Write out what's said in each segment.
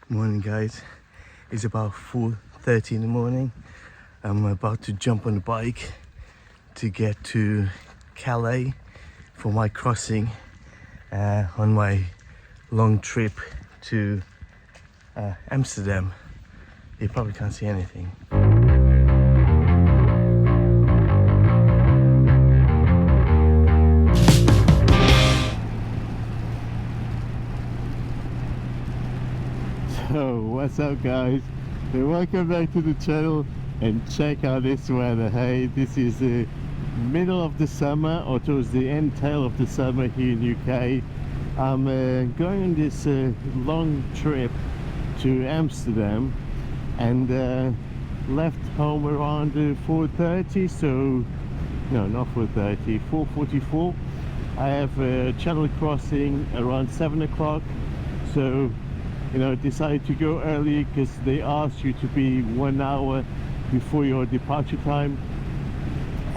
Morning guys, it's about 4:30 in the morning. I'm about to jump on the bike to get to Calais for my crossing on my long trip to Amsterdam. You probably can't see anything. So what's up guys, welcome back to the channel, and check out this weather. Hey, this is the middle of the summer, or towards the end tail of the summer here in UK. I'm going on this long trip to Amsterdam, and left home around 4:30, so no, not 4:30, 4:44. I have a channel crossing around 7 o'clock, so decided to go early because they asked you to be 1 hour before your departure time,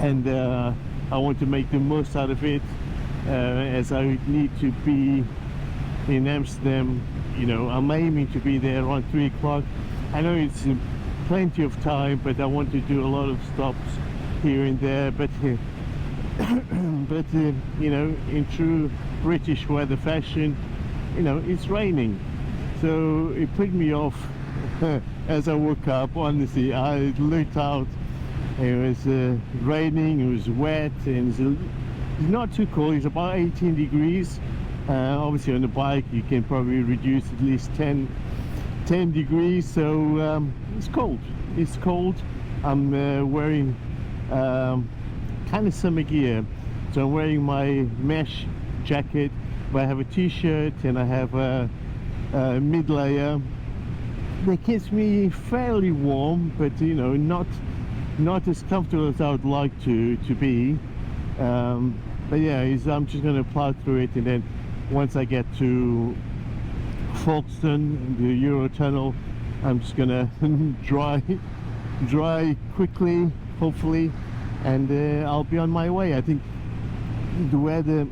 and I want to make the most out of it, as I need to be in Amsterdam. I'm aiming to be there around 3 o'clock. I know it's plenty of time, but I want to do a lot of stops here and there, but in true British weather fashion, it's raining. So it put me off as I woke up. Honestly, I looked out, it was raining, it was wet, and it's not too cold. It's about 18 degrees. Obviously on the bike you can probably reduce at least 10 degrees, so it's cold. I'm wearing kind of summer gear, so I'm wearing my mesh jacket, but I have a t-shirt and I have a mid layer that keeps me fairly warm, but not as comfortable as I would like to be. But yeah, I'm just going to plow through it, and then once I get to Folkestone, the Eurotunnel, I'm just gonna dry quickly, hopefully, and I'll be on my way. I think the weather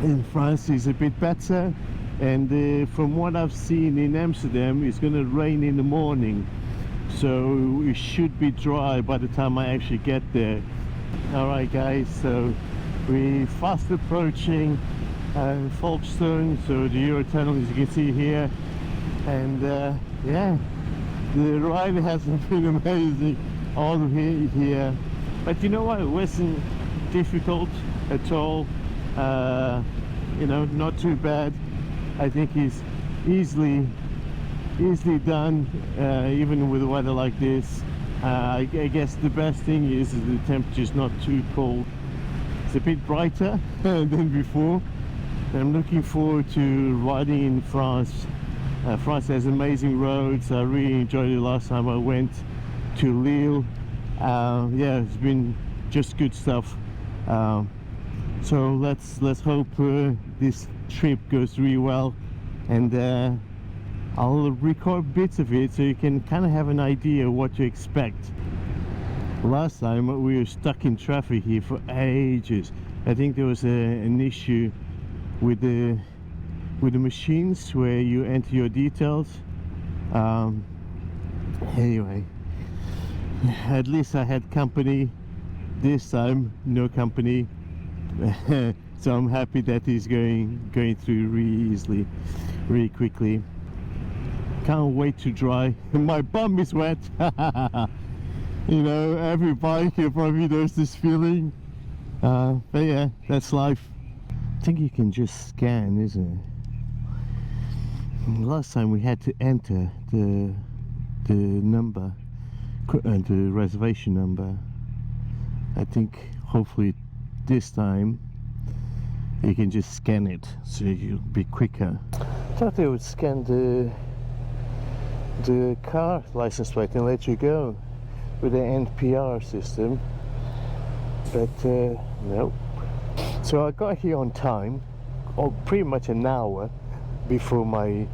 in France is a bit better, and from what I've seen in Amsterdam, it's going to rain in the morning, so it should be dry by the time I actually get there. Alright guys, so we're fast approaching Folkestone, so the Eurotunnel, as you can see here, and yeah, the ride has been amazing all the way here, but you know what, it wasn't difficult at all. Not too bad. I think it's easily done, even with weather like this. I guess the best thing is the temperature's not too cold. It's a bit brighter than before. I'm looking forward to riding in France. France has amazing roads. I really enjoyed it last time I went to Lille. Yeah, it's been just good stuff. So let's hope this trip goes really well, and I'll record bits of it so you can kind of have an idea what to expect. Last time we were stuck in traffic here for ages. I think there was an issue with the machines where you enter your details. Anyway, at least I had company. This time no company. So I'm happy that he's going through really easily, really quickly. Can't wait to dry. My bum is wet. Every biker probably knows this feeling. But yeah, that's life. I think you can just scan, isn't it? Last time we had to enter the number, the reservation number. I think hopefully this time you can just scan it, so you'll be quicker. I thought they would scan the car license plate and let you go with the NPR system, but no. So I got here on time, or pretty much an hour before my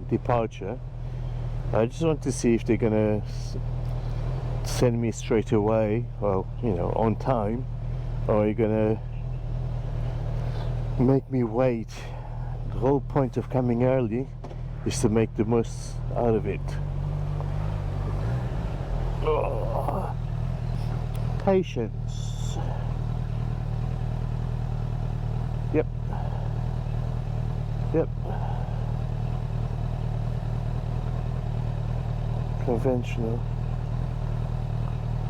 departure. I just want to see if they're gonna send me straight away, well, on time, or are you gonna make me wait. The whole point of coming early is to make the most out of it. Oh, patience. Yep. Yep. Conventional.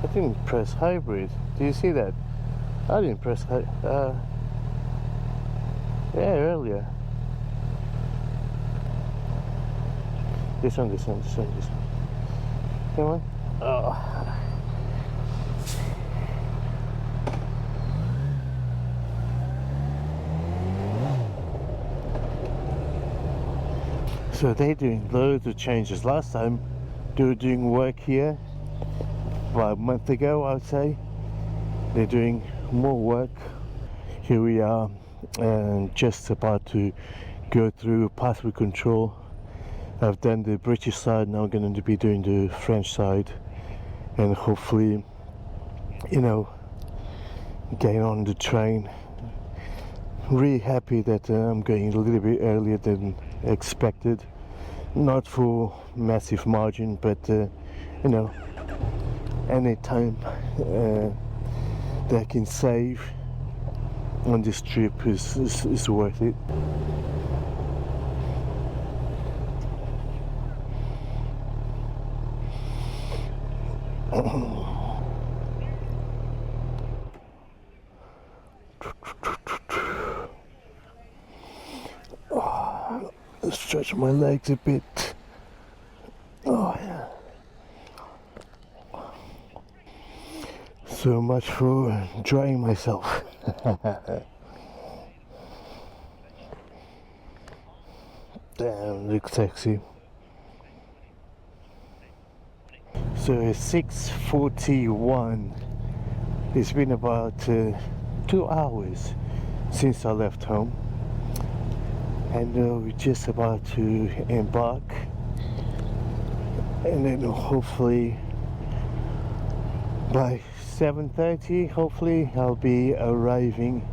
I didn't press hybrid. Do you see that? I didn't press yeah, earlier. This one. Come on. Oh. So they're doing loads of changes. Last time they were doing work here, about a month ago I would say. They're doing more work. Here we are, and just about to go through passport control. I've done the British side, now I'm going to be doing the French side, and hopefully, you know, getting on the train. Really happy that I'm going a little bit earlier than expected. Not for massive margin, but you know, any time that I can save on this trip is worth it. Stretch my legs a bit. Oh yeah. So much for drying myself. Damn, looks sexy. So it's 6:41. It's been about 2 hours since I left home, and we're just about to embark, and then hopefully by 7:30 hopefully I'll be arriving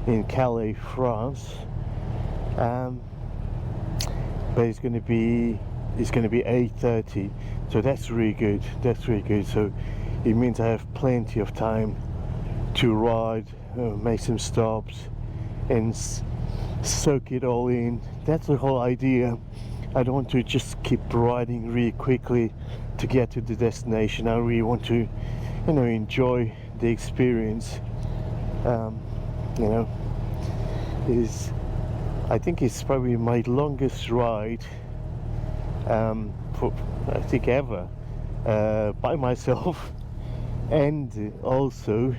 in Calais, France. But it's going to be 8:30, so that's really good. So it means I have plenty of time to ride, make some stops, and soak it all in. That's the whole idea. I don't want to just keep riding really quickly to get to the destination. I really want to, you know, enjoy the experience. You know, I think it's probably my longest ride, for I think ever, by myself, and also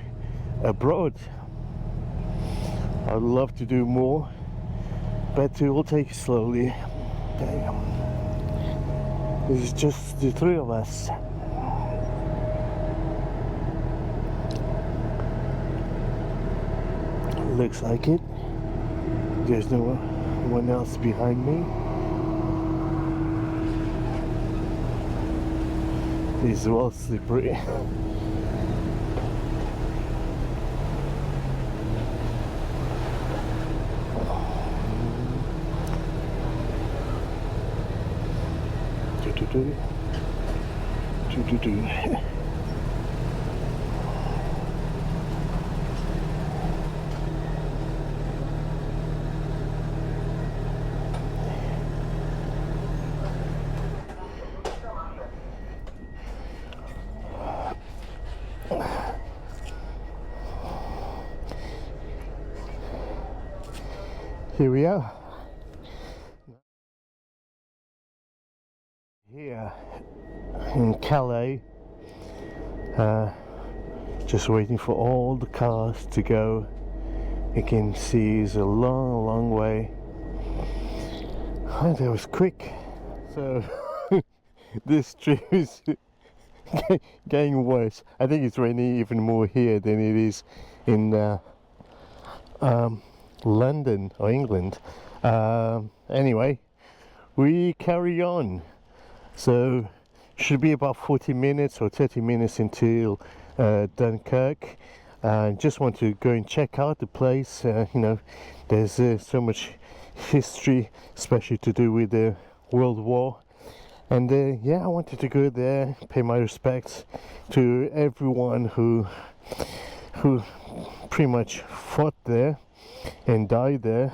abroad. I'd love to do more, but we'll take it slowly. It's just the three of us. Looks like it. There's no one else behind me. It's well slippery. Here we are. Here in Calais, just waiting for all the cars to go. You can see it's a long way. And that was quick. So this trip is getting worse. I think it's raining even more here than it is in London or England. Anyway, we carry on. So should be about 40 minutes or 30 minutes until Dunkirk. Just want to go and check out the place. You know, there's so much history, especially to do with the World War. And yeah, I wanted to go there, pay my respects to everyone who pretty much fought there and died there.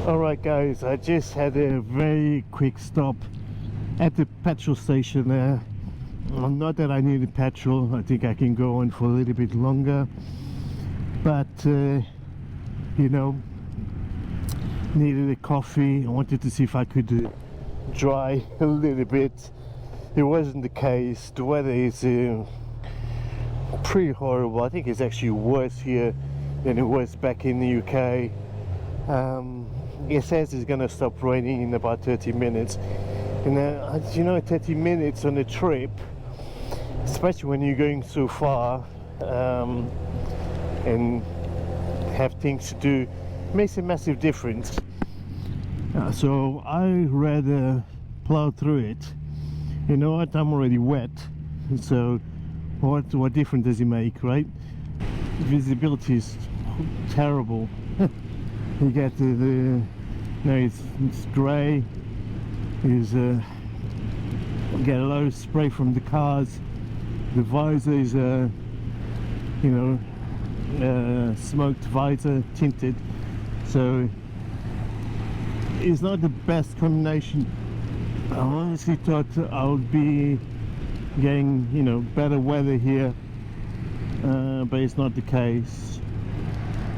Alright guys, I just had a very quick stop at the petrol station there. Not that I needed petrol, I think I can go on for a little bit longer, but you know, needed a coffee. I wanted to see if I could dry a little bit. It wasn't the case. The weather is pretty horrible. I think it's actually worse here than it was back in the UK. It says it's going to stop raining in about 30 minutes. And you know, 30 minutes on a trip, especially when you're going so far and have things to do, makes a massive difference. So I rather plow through it. You know what, I'm already wet, so what difference does it make, right? Visibility is terrible. You get the no, it's grey. Is get a lot of spray from the cars. The visor is you know, smoked visor, tinted, so it's not the best combination. I honestly thought I would be getting, you know, better weather here, but it's not the case.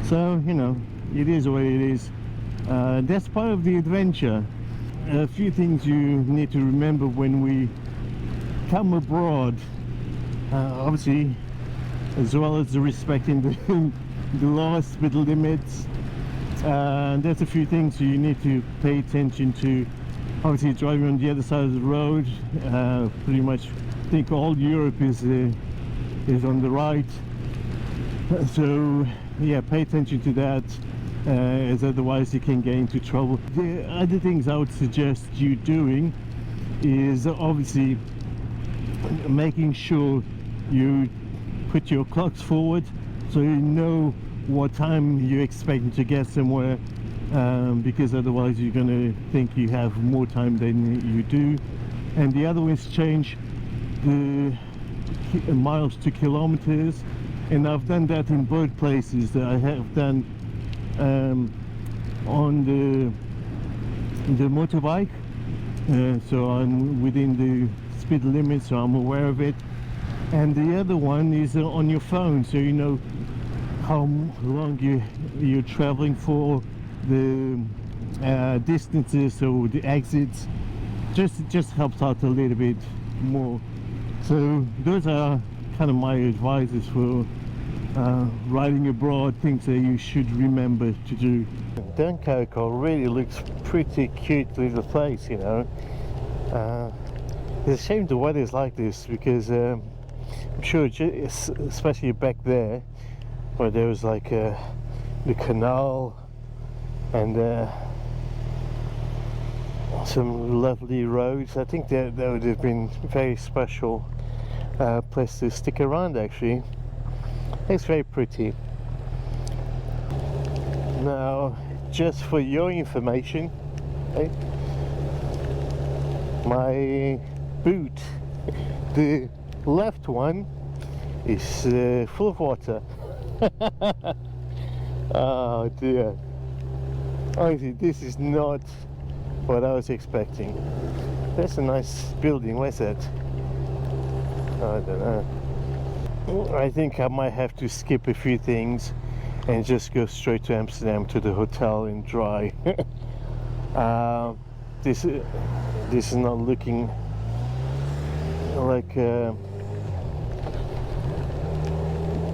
So, you know, it is what it is. That's part of the adventure. A few things you need to remember when we come abroad, obviously, as well as respecting the law speed limits. There's a few things you need to pay attention to. Obviously, driving on the other side of the road, pretty much I think all Europe is on the right, so yeah, pay attention to that, as otherwise you can get into trouble. The other things I would suggest you doing is obviously making sure you put your clocks forward so you know what time you're expecting to get somewhere, because otherwise you're going to think you have more time than you do. And the other one is change the miles to kilometers, and I've done that in both places. I have done on the motorbike, so I'm within the speed limit, so I'm aware of it. And the other one is on your phone, so you know how long you're traveling for, the distances, so the exits. Just helps out a little bit more. So those are kind of my advices for riding abroad, things that you should remember to do. Dunkirk really looks pretty cute little place, you know. It's a shame the weather is like this, because I'm sure, especially back there where there was like the canal and some lovely roads, I think that would have been a very special place to stick around. Actually, it's very pretty. Now, just for your information, okay, my boot, the left one, is full of water. Oh dear, honestly, this is not what I was expecting. That's a nice building. Where's that? I don't know. I think I might have to skip a few things and just go straight to Amsterdam to the hotel and dry. This is not looking like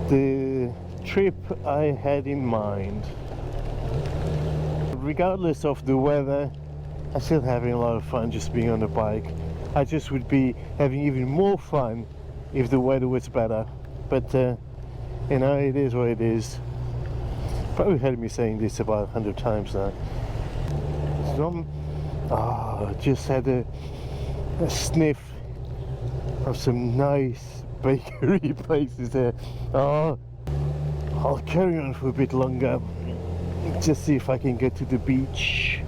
the trip I had in mind. Regardless of the weather, I'm still having a lot of fun just being on the bike. I just would be having even more fun if the weather was better. But you know, it is what it is. Probably heard me saying this about 100 times now. Just had a sniff of some nice bakery places there. Oh, I'll carry on for a bit longer, just see if I can get to the beach.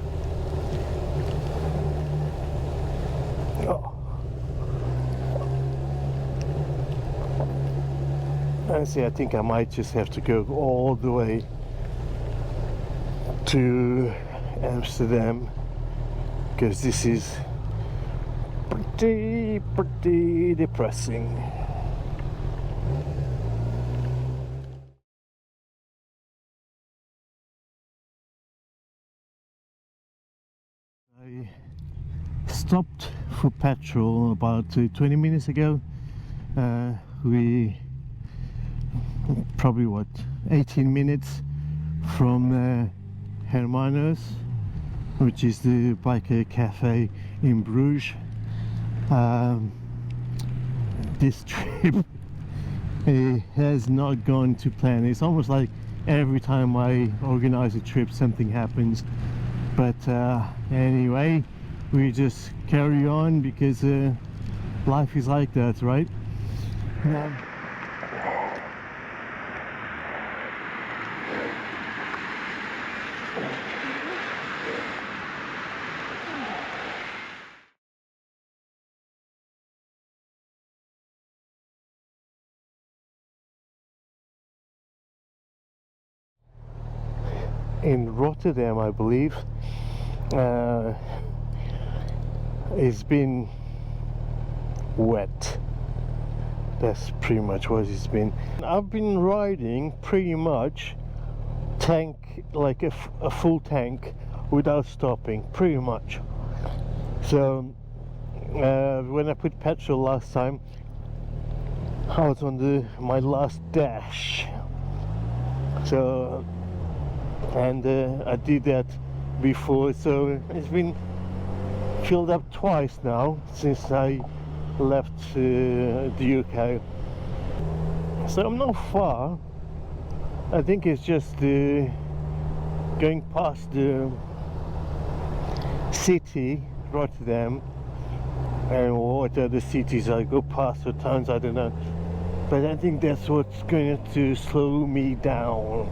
Oh. Honestly, I think I might just have to go all the way to Amsterdam, because this is pretty depressing. I stopped for petrol about 20 minutes ago. We probably 18 minutes from Hermanos, which is the biker cafe in Bruges. This trip has not gone to plan. It's almost like every time I organize a trip something happens, but anyway, we just carry on because life is like that, right? In Rotterdam, I believe, it's been wet. That's pretty much what it's been. I've been riding pretty much tank, like a full tank, without stopping, pretty much. So when I put petrol last time, I was on my last dash. So, and I did that before, so it's been filled up twice now since I left the UK. So I'm not far. I think it's just going past the city, Rotterdam, and what other cities I go past or towns, I don't know. But I think that's what's going to slow me down.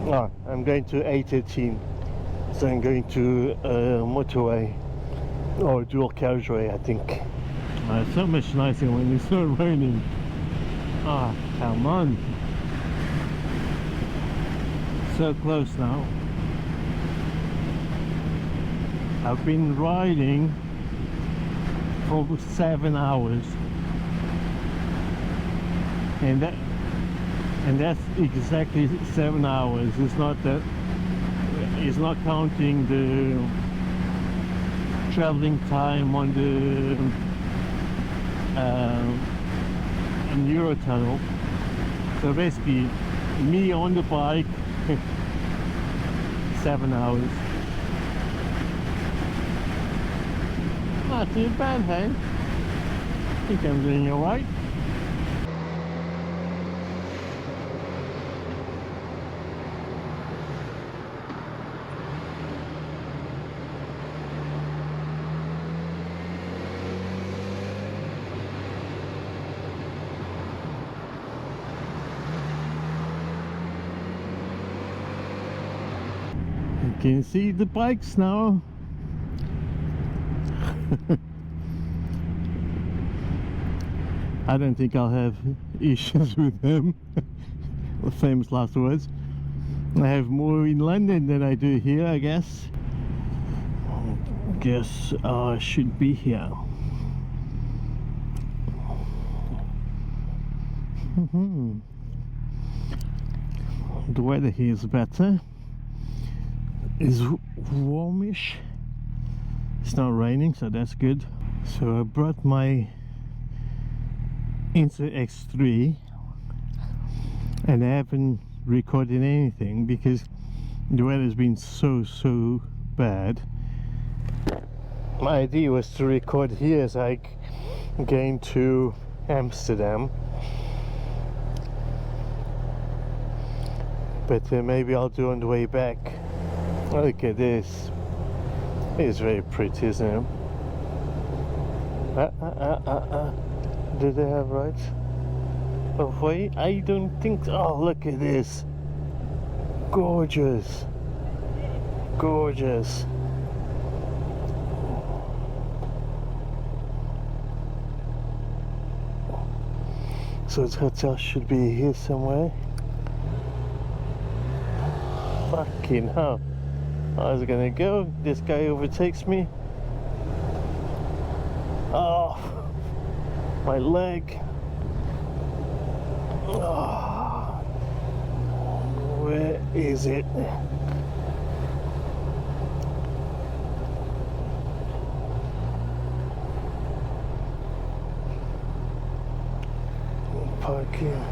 Oh, I'm going to A13, so I'm going to motorway or dual carriageway, I think. It's so much nicer when it's not raining. Ah, come on. So close now. I've been riding for 7 hours, and that's exactly 7 hours. It's not counting the traveling time on the Eurotunnel. So basically, me on the bike, 7 hours. Not too bad, hey? I think I'm doing alright. You can see the bikes now. I don't think I'll have issues with them. The famous last words. I have more in London than I do here, I guess. Guess I should be here. The weather here is better. It's warmish. It's not raining, so that's good. So I brought my Insta X3 and I haven't recorded anything because the weather's been so bad. My idea was to record here as I came to Amsterdam, but maybe I'll do on the way back. Look at this. It's very pretty, isn't it? Do they have rights? of way? I don't think so. Oh, look at this. Gorgeous. Gorgeous. So this hotel should be here somewhere. Fucking hell. How's it gonna go? This guy overtakes me. Oh, my leg. Oh, where is it? Parking.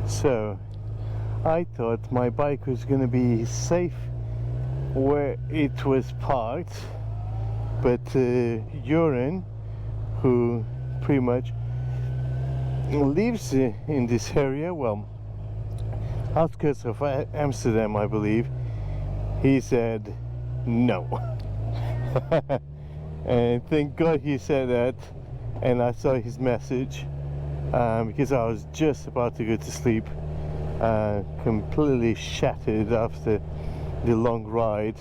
So, I thought my bike was going to be safe where it was parked, but Joran, who pretty much lives in this area, well, outskirts of Amsterdam, I believe, he said no. And thank God he said that, and I saw his message. Because I was just about to go to sleep, completely shattered after the long ride.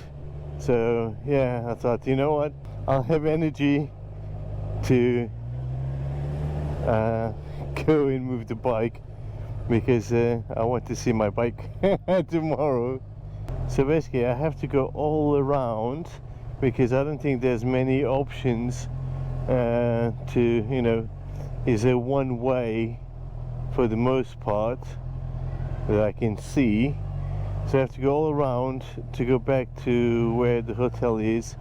So yeah, I thought, you know what, I'll have energy to go and move the bike, because I want to see my bike tomorrow. So basically I have to go all around, because I don't think there's many options to, you know, is a one way for the most part that I can see. So I have to go all around to go back to where the hotel is,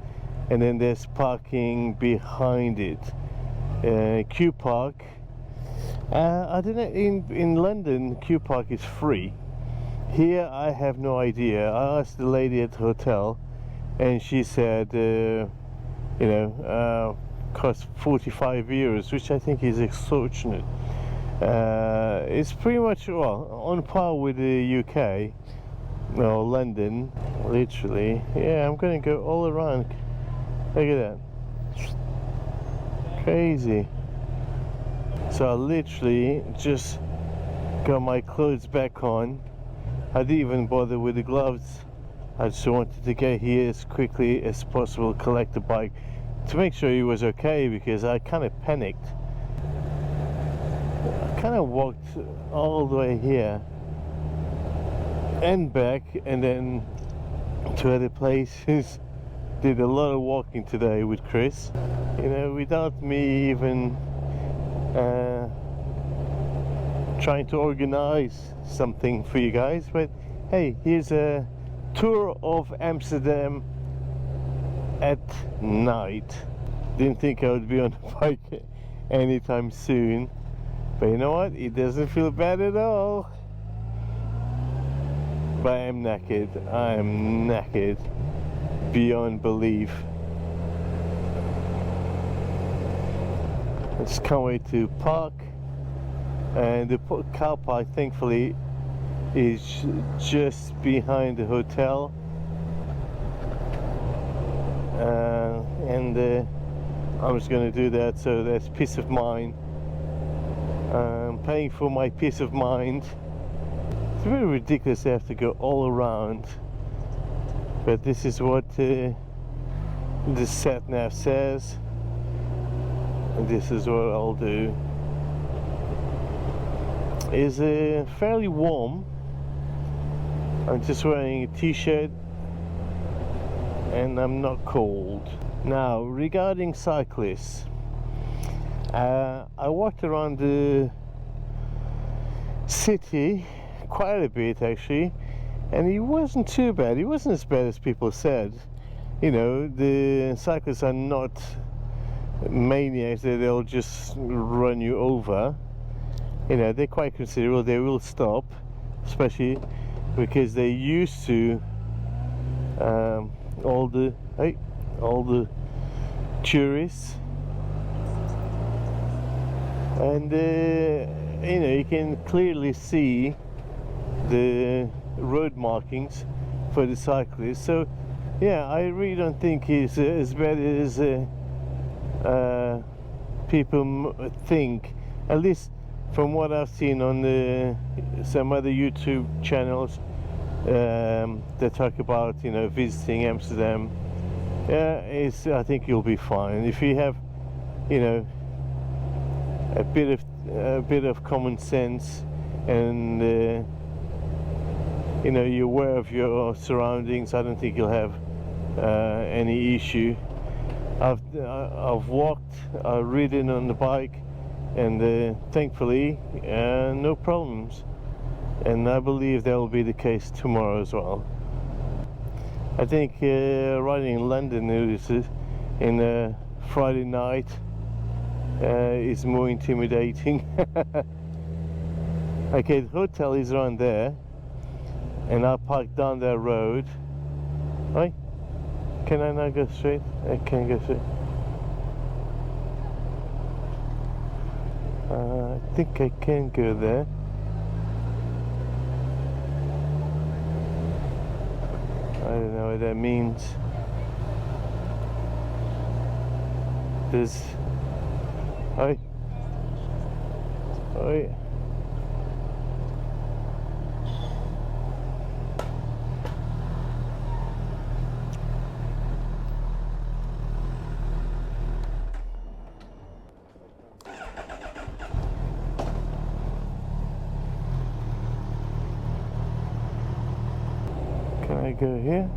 and then there's parking behind it. Q Park. I don't know, in London Q Park is free. Here I have no idea. I asked the lady at the hotel and she said you know, cost 45 euros, which I think is extortionate. It's pretty much, well, on par with the UK or London, literally. Yeah, I'm gonna go all around. Look at that, crazy. So I literally just got my clothes back on. I didn't even bother with the gloves. I just wanted to get here as quickly as possible, collect the bike, to make sure he was okay, because I kind of panicked. I kind of walked all the way here and back, and then to other places. Did a lot of walking today with Chris, you know, without me even trying to organize something for you guys. But hey, here's a tour of Amsterdam at night. Didn't think I would be on a bike anytime soon, but you know what, it doesn't feel bad at all. But I am knackered. I am knackered beyond belief. I just can't wait to park, and the car park thankfully is just behind the hotel, and I'm just going to do that, so that's peace of mind. I'm paying for my peace of mind. It's very ridiculous to have to go all around, but this is what the sat nav says, and this is what I'll do. It's fairly warm. I'm just wearing a t-shirt and I'm not cold. Now, regarding cyclists, I walked around the city quite a bit actually, and it wasn't too bad. It wasn't as bad as people said. You know, the cyclists are not maniacs that they'll just run you over. You know, they're quite considerable. They will stop, especially because they're used to all the tourists, and you know, you can clearly see the road markings for the cyclists. So yeah, I really don't think it's as bad as people think, at least from what I've seen on some other YouTube channels that talk about, you know, visiting Amsterdam. Yeah, I think you'll be fine if you have, you know, a bit of common sense, and you know, you're aware of your surroundings. I don't think you'll have any issue. I've walked, I've ridden on the bike, and thankfully no problems, and I believe that will be the case tomorrow as well. I think riding in London in a Friday night is more intimidating. Okay, the hotel is around there, and I parked down that road. Right? Can I now go straight? I can go straight. I think I can go there. I don't know what that means. There's... Oi. Oi. Can I go here?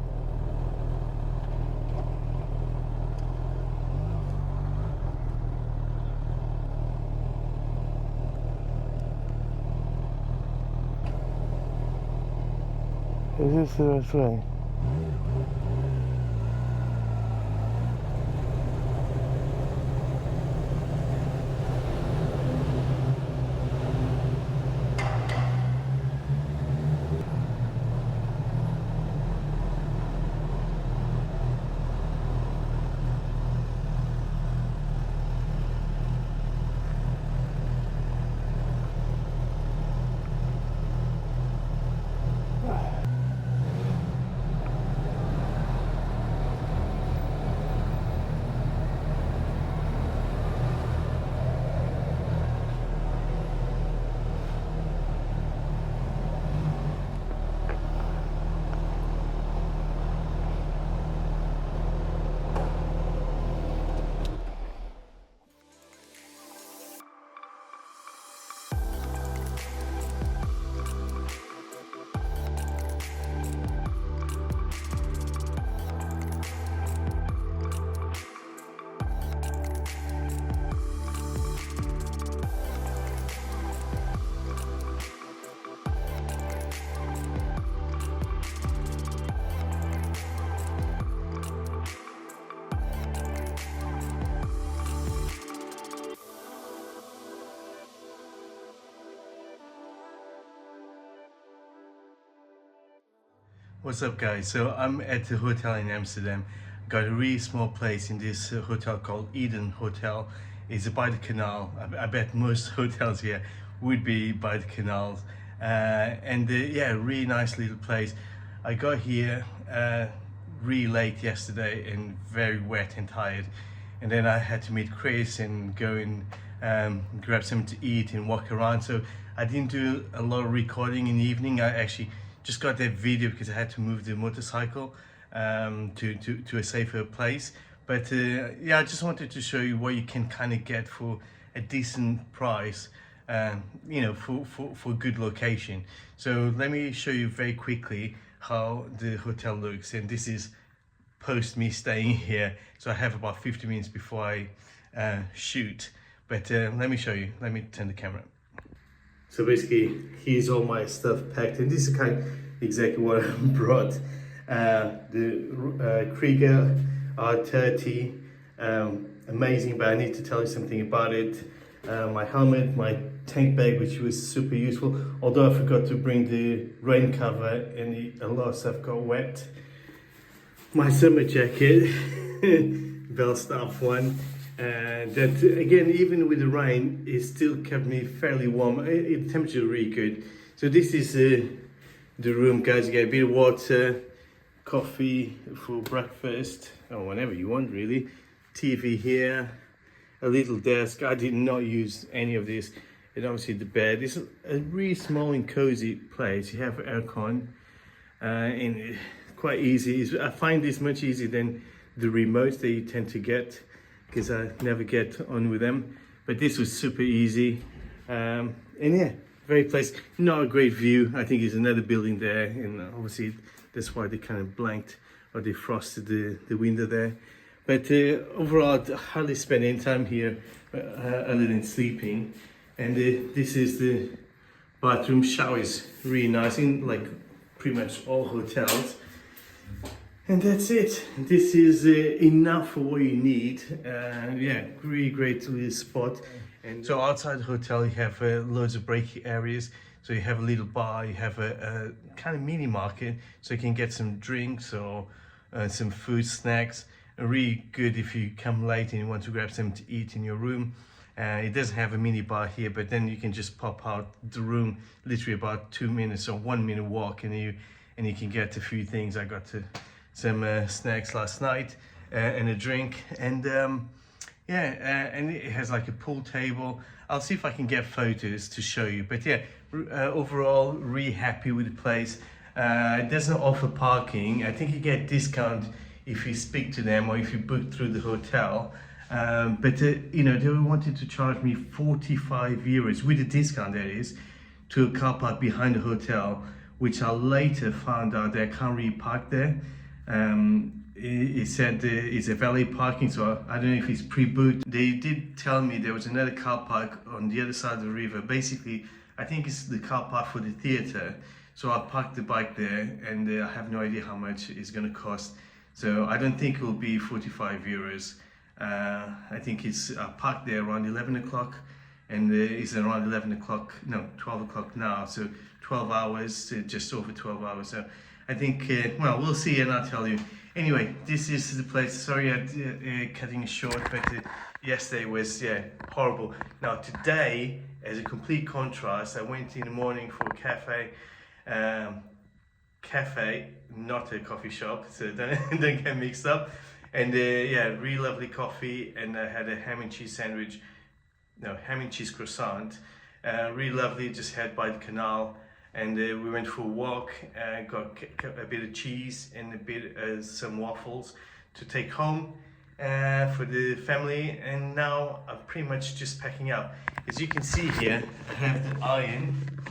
Is this the right way? What's up guys, so I'm at the hotel in Amsterdam. Got a really small place in this hotel called RIDIN Hotel. It's by the canal. I bet most hotels here would be by the canals, and yeah, really nice little place. I got here really late yesterday and very wet and tired, and then I had to meet Chris and go and grab something to eat and walk around. So I didn't do a lot of recording in the evening. I actually just got that video because I had to move the motorcycle to a safer place. But yeah, I just wanted to show you what you can kind of get for a decent price, you know, for good location. So let me show you very quickly how the hotel looks, and this is post me staying here, so I have about 50 minutes before I shoot. But let me show you. Let me turn the camera. So basically, here's all my stuff packed, and this is kind of exactly what I brought. The Krieger R30, amazing, but I need to tell you something about it. My helmet, my tank bag, which was super useful, although I forgot to bring the rain cover and a lot of stuff got wet. My summer jacket, Belstaff one, that again, even with the rain, it still kept me fairly warm. The temperature is really good. So this is the room, guys. You get a bit of water, coffee for breakfast, or whenever you want really. TV here, a little desk. I did not use any of this. And obviously the bed. It's a really small and cozy place. You have aircon, and quite easy. I find this much easier than the remotes that you tend to get, because I never get on with them. But this was super easy, and yeah, very place. Not a great view. I think there's another building there, and obviously that's why they kind of blanked or they frosted the window there. But overall, I hardly spend any time here other than sleeping. And this is the bathroom. Shower is really nice in like pretty much all hotels. And that's it. This is enough for what you need. Yeah, really great little spot. And so outside the hotel, you have loads of break areas. So you have a little bar, you have a kind of mini market, so you can get some drinks or some food, snacks. Really good if you come late and you want to grab something to eat in your room. It doesn't have a mini bar here, but then you can just pop out the room, literally about 2 minutes or 1 minute walk, and you can get a few things. I got some snacks last night and a drink, and yeah, and it has like a pool table. I'll see if I can get photos to show you, but yeah, overall really happy with the place. It doesn't offer parking. I think you get discount if you speak to them or if you book through the hotel. But you know, they wanted to charge me 45 euros with a discount, that is, to a car park behind the hotel, which I later found out that I can't really park there. It said it's a valet parking, so I don't know if it's pre-booked. They did tell me there was another car park on the other side of the river. Basically, I think it's the car park for the theater. So I parked the bike there, and I have no idea how much it's going to cost. So I don't think it will be 45 euros. I think I parked there around 11 o'clock, and it's around 11 o'clock, no, 12 o'clock now. So 12 hours, just over 12 hours. So I think, well, we'll see and I'll tell you. Anyway, this is the place. Sorry I'm cutting it short, but yesterday was, yeah, horrible. Now today, as a complete contrast, I went in the morning for a cafe, not a coffee shop, so don't get mixed up. And yeah, really lovely coffee, and I had a ham and cheese sandwich, no, ham and cheese croissant. Really lovely, just had by the canal. And we went for a walk, got a bit of cheese and a bit some waffles to take home for the family. And now I'm pretty much just packing up. As you can see here, I have the iron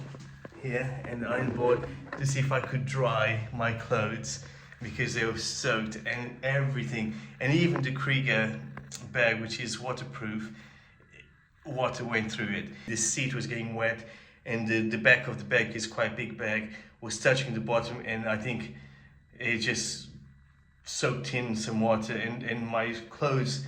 here and the iron board to see if I could dry my clothes, because they were soaked and everything. And even the Krieger bag, which is waterproof, water went through it. The seat was getting wet, and the back of the bag is quite a big bag, was touching the bottom, and I think it just soaked in some water, and my clothes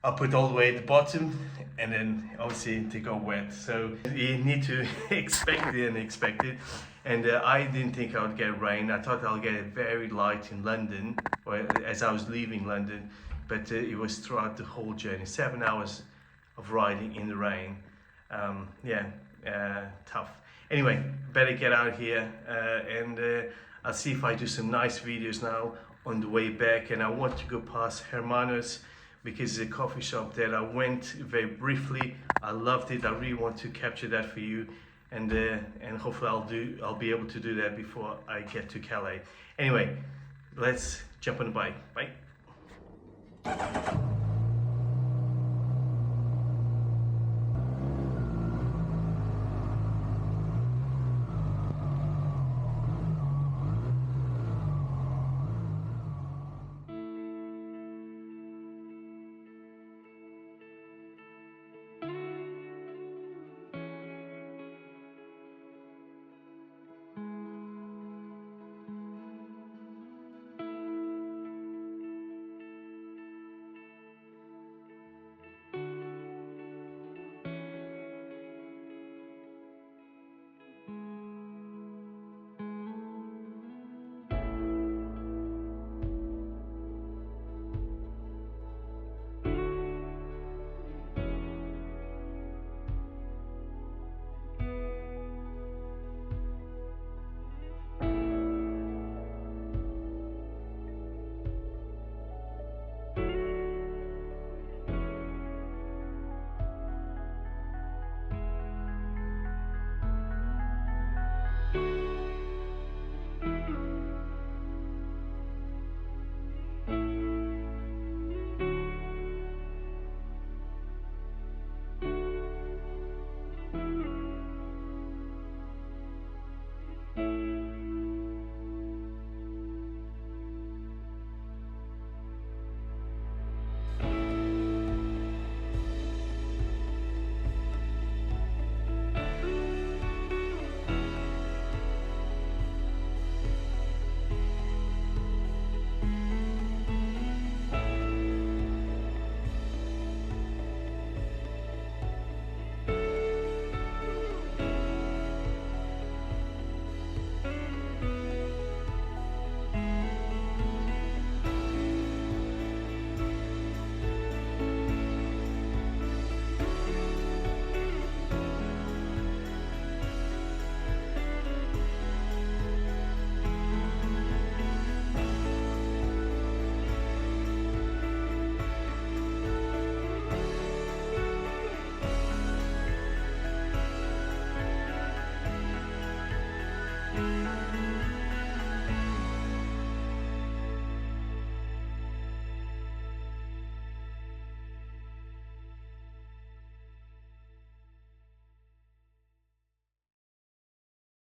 I put all the way at the bottom, and then obviously they got wet. So you need to expect the unexpected. And I didn't think I would get rain. I thought I'll get it very light in London, or as I was leaving London, but it was throughout the whole journey. 7 hours of riding in the rain. Yeah, tough. Anyway, better get out here, and I'll see if I do some nice videos now on the way back. And I want to go past Hermanos, because it's a coffee shop that I went very briefly. I loved it. I really want to capture that for you, and hopefully I'll be able to do that before I get to Calais. Anyway, let's jump on the bike. Bye.